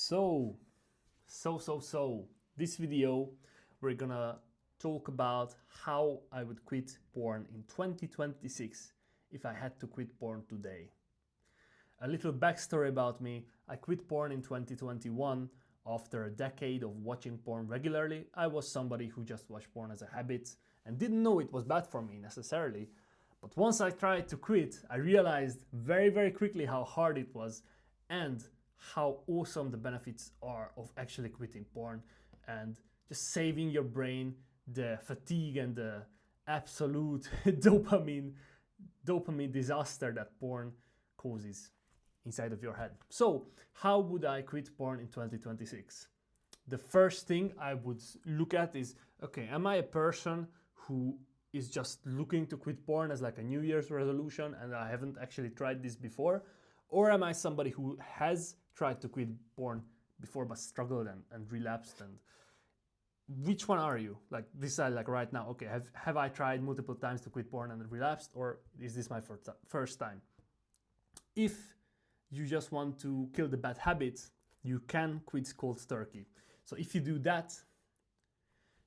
So, this video, we're gonna talk about how I would quit porn in 2026 if I had to quit porn today. A little backstory about me: I quit porn in 2021 after a decade of watching porn regularly. I was somebody who just watched porn as a habit and didn't know it was bad for me necessarily. But once I tried to quit, I realized very quickly how hard it was and how awesome the benefits are of actually quitting porn and just saving your brain the fatigue and the absolute dopamine disaster that porn causes inside of your head. So, how would I quit porn in 2026? The first thing I would look at is, okay, am I a person who is just looking to quit porn as like a New Year's resolution and I haven't actually tried this before? Or am I somebody who has tried to quit porn before but struggled and relapsed? And which one are you? Like, decide like right now, okay, have I tried multiple times to quit porn and relapsed, or is this my first time? If you just want to kill the bad habits, you can quit cold turkey. So if you do that,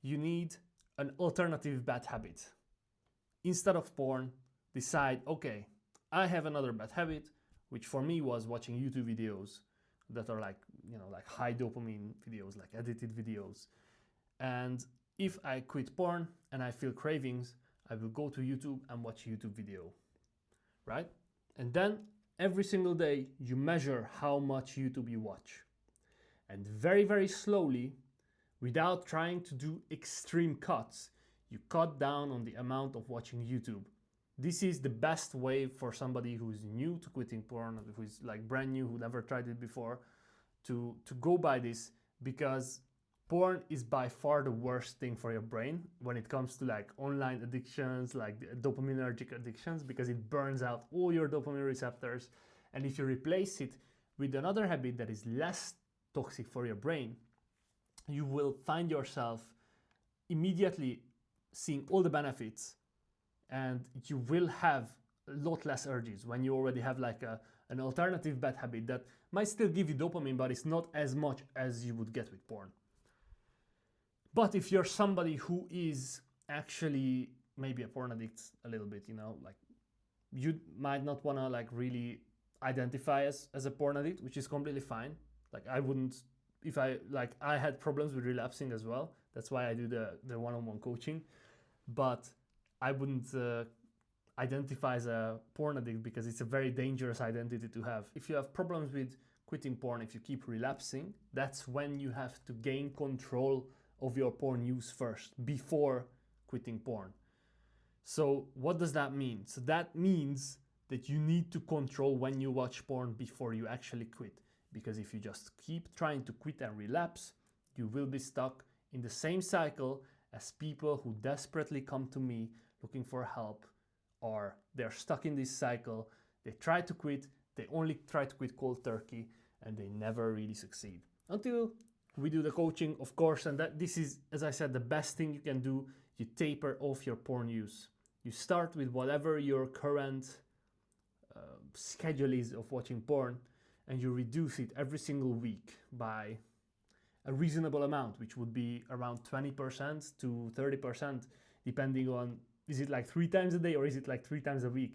you need an alternative bad habit. Instead of porn, decide, okay, I have another bad habit, which for me was watching YouTube videos that are like high dopamine videos, like edited videos. And if I quit porn and I feel cravings, I will go to YouTube and watch a YouTube video, right? And then every single day you measure how much YouTube you watch. And very slowly, without trying to do extreme cuts, you cut down on the amount of watching YouTube. This is the best way for somebody who's new to quitting porn, who's like brand new, who never tried it before, to go by this, because porn is by far the worst thing for your brain when it comes to like online addictions, like dopaminergic addictions, because it burns out all your dopamine receptors. And if you replace it with another habit that is less toxic for your brain, you will find yourself immediately seeing all the benefits, and you will have a lot less urges when you already have like an alternative bad habit that might still give you dopamine, but it's not as much as you would get with porn. But if you're somebody who is actually maybe a porn addict a little bit, like you might not want to like really identify as a porn addict, which is completely fine. Like I wouldn't, if I had problems with relapsing as well. That's why I do the one-on-one coaching. But I wouldn't identify as a porn addict because it's a very dangerous identity to have. If you have problems with quitting porn, if you keep relapsing, that's when you have to gain control of your porn use first before quitting porn. So what does that mean? So that means that you need to control when you watch porn before you actually quit. Because if you just keep trying to quit and relapse, you will be stuck in the same cycle as people who desperately come to me looking for help, or they're stuck in this cycle. They try to quit, they only try to quit cold turkey, and they never really succeed. Until we do the coaching, of course, and that this is, as I said, the best thing you can do. You taper off your porn use. You start with whatever your current schedule is of watching porn, and you reduce it every single week by a reasonable amount, which would be around 20% to 30%, depending on, is it like 3 times a day or is it like 3 times a week?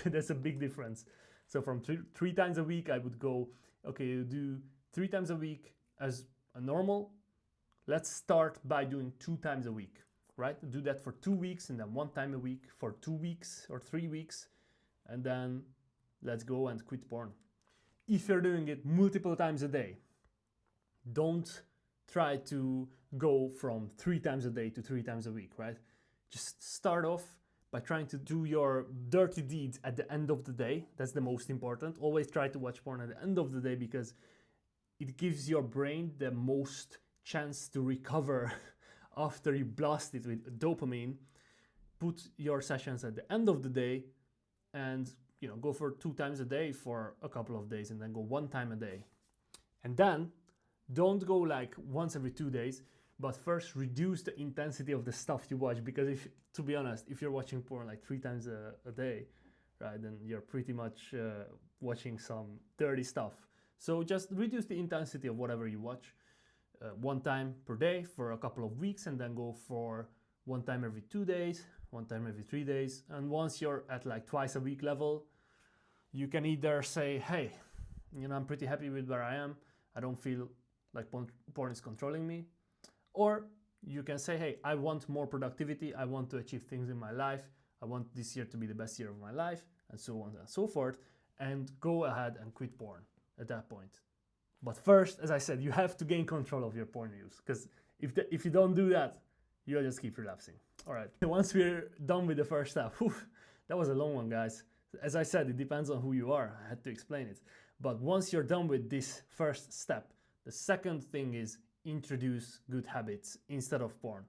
That's a big difference. So from three times a week, I would go, okay, you do 3 times a week as a normal. Let's start by doing 2 times a week, right? Do that for 2 weeks and then 1 time a week for 2 weeks or 3 weeks. And then let's go and quit porn. If you're doing it multiple times a day, don't try to go from 3 times a day to 3 times a week, right? Just start off by trying to do your dirty deeds at the end of the day. That's the most important. Always try to watch porn at the end of the day, because it gives your brain the most chance to recover after you blast it with dopamine. Put your sessions at the end of the day and go for 2 times a day for a couple of days, and then go 1 time a day. And then don't go like once every 2 days, but first reduce the intensity of the stuff you watch, because to be honest, if you're watching porn like 3 times a day, right, then you're pretty much watching some dirty stuff. So just reduce the intensity of whatever you watch. One time per day for a couple of weeks, and then go for one time every 2 days, one time every 3 days. And once you're at like twice a week level, you can either say, hey, I'm pretty happy with where I am. I don't feel like porn is controlling me. Or you can say, hey, I want more productivity. I want to achieve things in my life. I want this year to be the best year of my life, and so on and so forth. And go ahead and quit porn at that point. But first, as I said, you have to gain control of your porn use, because if you don't do that, you'll just keep relapsing. All right, once we're done with the first step, that was a long one, guys. As I said, it depends on who you are. I had to explain it. But once you're done with this first step, the second thing is introduce good habits instead of porn.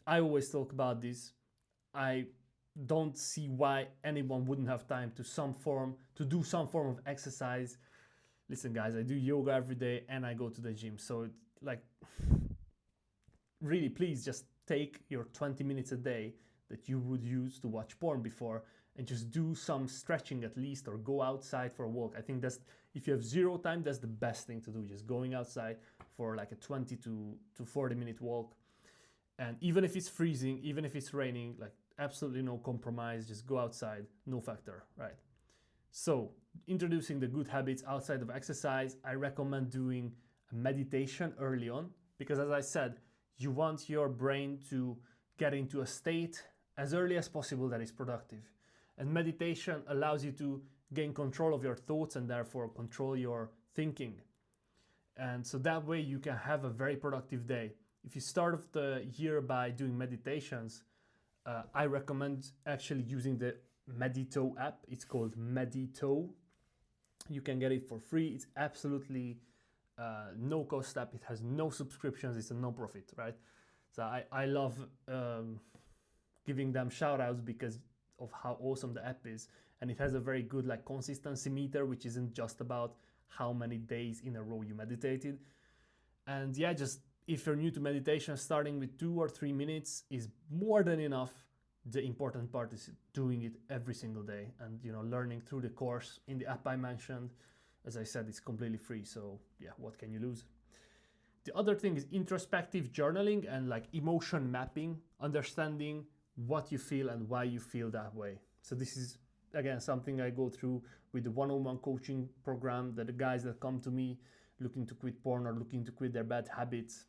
I always talk about this. I don't see why anyone wouldn't have time to do some form of exercise. Listen, guys, I do yoga every day and I go to the gym. So really, please just take your 20 minutes a day that you would use to watch porn before and just do some stretching at least, or go outside for a walk. I think that's, if you have zero time, that's the best thing to do, just going outside for like a 20 to 40 minute walk. And even if it's freezing, even if it's raining, like absolutely no compromise, just go outside, no factor, right? So introducing the good habits outside of exercise, I recommend doing a meditation early on, because as I said, you want your brain to get into a state as early as possible that is productive. And meditation allows you to gain control of your thoughts and therefore control your thinking. And so that way you can have a very productive day. If you start off the year by doing meditations, I recommend actually using the Medito app. It's called Medito. You can get it for free. It's absolutely no cost app. It has no subscriptions. It's a non-profit, right? So I love giving them shout outs because of how awesome the app is. And it has a very good like consistency meter, which isn't just about how many days in a row you meditated. And yeah, just if you're new to meditation, starting with 2 or 3 minutes is more than enough. The important part is doing it every single day and learning through the course in the app I mentioned. As I said, it's completely free, so yeah, what can you lose? The other thing is introspective journaling and like emotion mapping, understanding what you feel and why you feel that way. So this is again something I go through with the one-on-one coaching program, that the guys that come to me looking to quit porn or looking to quit their bad habits.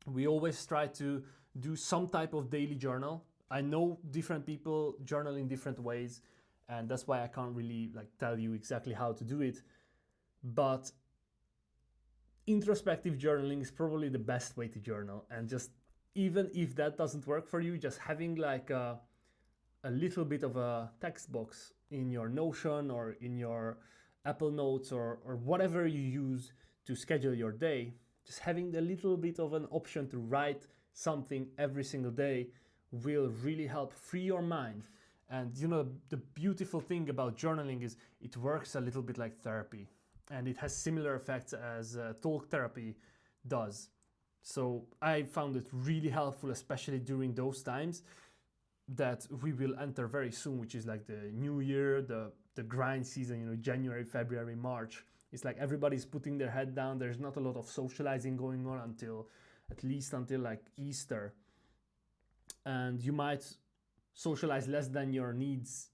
We always try to do some type of daily journal. I know different people journal in different ways, and that's why I can't really like tell you exactly how to do it. But introspective journaling is probably the best way to journal. And just even if that doesn't work for you, just having like a little bit of a text box in your Notion or in your Apple Notes or whatever you use to schedule your day, just having a little bit of an option to write something every single day will really help free your mind. And the beautiful thing about journaling is it works a little bit like therapy, and it has similar effects as talk therapy does. So I found it really helpful, especially during those times that we will enter very soon, which is like the new year, the grind season, January, February, March. It's like everybody's putting their head down. There's not a lot of socializing going on at least until like Easter. And you might socialize less than your needs.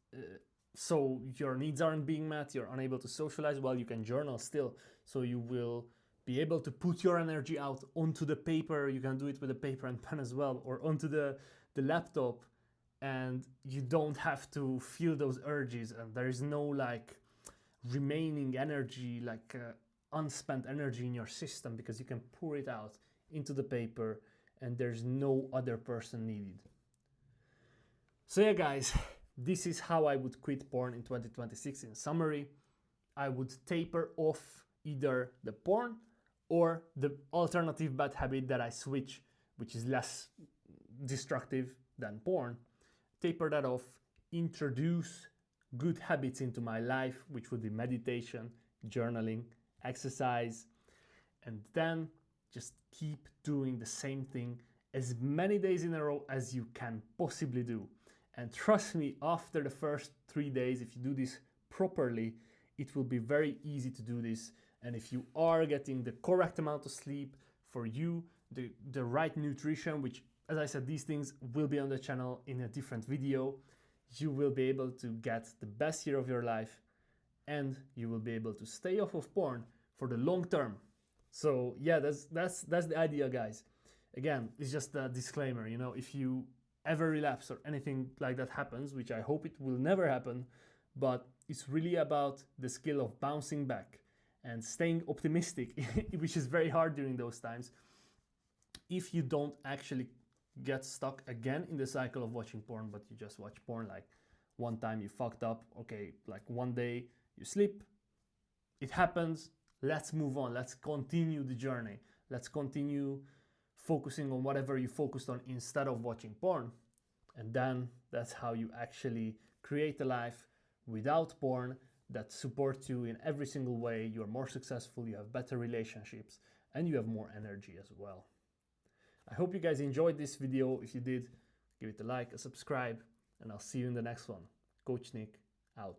So your needs aren't being met, you're unable to socialize. Well, you can journal still. So you will be able to put your energy out onto the paper. You can do it with a paper and pen as well, or onto the laptop. And you don't have to feel those urges, and there is no like remaining energy, like unspent energy in your system, because you can pour it out into the paper and there's no other person needed. So yeah, guys, this is how I would quit porn in 2026. In summary, I would taper off either the porn or the alternative bad habit that I switch, which is less destructive than porn. Taper that off, introduce good habits into my life, which would be meditation, journaling, exercise, and then just keep doing the same thing as many days in a row as you can possibly do. And trust me, after the first 3 days, if you do this properly, it will be very easy to do this. And if you are getting the correct amount of sleep for you, the right nutrition, which, as I said, these things will be on the channel in a different video, you will be able to get the best year of your life, and you will be able to stay off of porn for the long term. So yeah, that's the idea, guys. Again, it's just a disclaimer, you know, if you ever relapse or anything like that happens, which I hope it will never happen, but it's really about the skill of bouncing back and staying optimistic, which is very hard during those times. If you don't actually get stuck again in the cycle of watching porn, but you just watch porn, like one time you fucked up, okay, like one day you sleep, it happens, let's move on, let's continue the journey, let's continue focusing on whatever you focused on instead of watching porn. And then that's how you actually create a life without porn that supports you in every single way. You're more successful, you have better relationships, and you have more energy as well. I hope you guys enjoyed this video. If you did, give it a like, a subscribe, and I'll see you in the next one. Coach Nick, out.